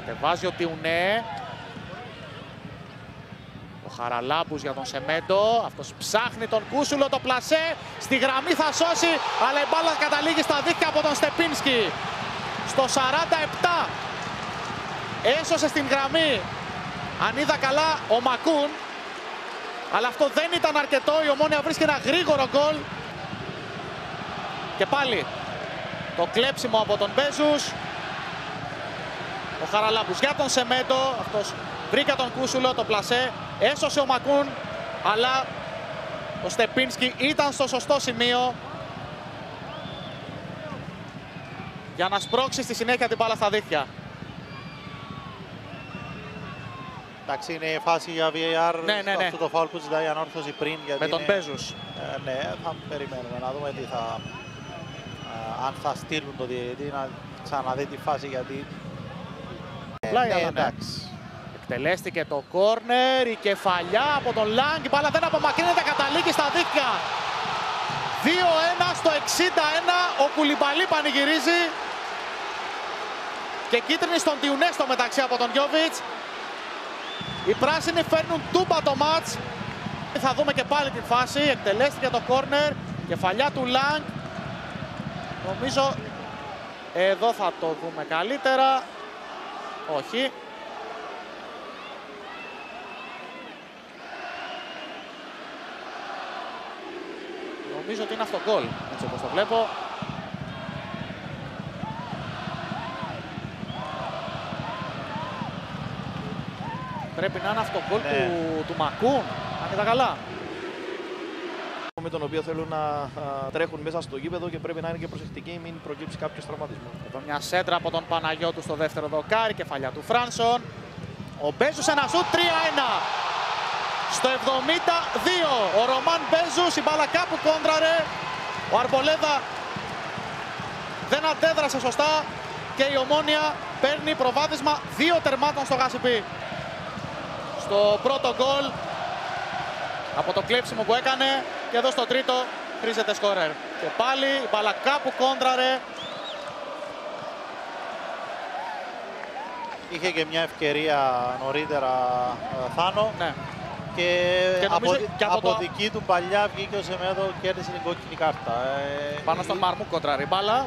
Κατεβάζει ο Τιουνέ. Ο Χαραλάμπους για τον Σεμέντο. Αυτός ψάχνει τον Κούσουλο, το πλασέ. Στη γραμμή θα σώσει, αλλά η μπάλα καταλήγει στα δίχτυα από τον Στεπίνσκι. Στο 47 έσωσε στην γραμμή, αν είδα καλά, ο Μακούν. Αλλά αυτό δεν ήταν αρκετό, η Ομόνοια βρίσκει ένα γρήγορο γκολ. Και πάλι το κλέψιμο από τον Μπέζους. Ο Χαραλάμπους για τον Σεμέντο, αυτός βρήκε τον Κούσουλο, το πλασέ. Έσωσε ο Μακούν, αλλά ο Στεπίνσκι ήταν στο σωστό σημείο για να σπρώξει στη συνέχεια την μπάλα στα δίχτυα. Εντάξει, είναι φάση για VAR, ναι. αυτό το φάουλ που ζητάει η ανόρθωση πριν. Γιατί με τον Μπέζους. Ναι, θα περιμένουμε να δούμε τι θα, αν θα στείλουν το διαιτητή να ξαναδεί τη φάση, γιατί... εντάξει. Εκτελέστηκε το κόρνερ, η κεφαλιά από τον Λάγκ, η μπάλα δεν απομακρύνεται, καταλήγει στα δίχτυα. 2-1 στο 61, ο Κουλιμπαλί πανηγυρίζει. Και κίτρινη στον Τιουνέ στο μεταξύ από τον Γιόβιτς. Οι πράσινοι φέρνουν τούμπα το μάτς. Θα δούμε και πάλι την φάση, εκτελέστηκε το κόρνερ, κεφαλιά του Λάγκ. Νομίζω εδώ θα το δούμε καλύτερα. Όχι. Νομίζω ότι είναι αυτό γκολ, έτσι όπως το βλέπω. Πρέπει να είναι αυτό γκολ του Μακούν, αν είδα καλά. Με τον οποίο θέλουν να τρέχουν μέσα στο γήπεδο και πρέπει να είναι και προσεκτικοί, μην προκύψει κάποιος τραυματισμός. Εδώ μια σέντρα από τον Παναγιώτου στο δεύτερο δοκάρι, κεφαλιά του Φράνσον. Ο Μπέζους ένα σουτ, 3-1. Στο 72, ο Ρωμάν Μπέζους, η μπάλα κάπου κόντραρε. Ο Αρμπολέδα δεν αντέδρασε σωστά και η Ομόνοια παίρνει προβάδισμα 2 τερμάτων στο Γασιπί. Στο πρώτο γκολ από το κλέψιμο που έκανε και εδώ στο τρίτο χρήζεται σκόρερ. Και πάλι η μπάλα κάπου κόντραρε. Είχε και μια ευκαιρία νωρίτερα Θάνο. Ναι. Και από το... δική του παλιά βγήκε ο Σεμέντο και κέρδισε την κόκκινη κάρτα. Πάνω στον Μαρμού κόντραρε η μπάλα.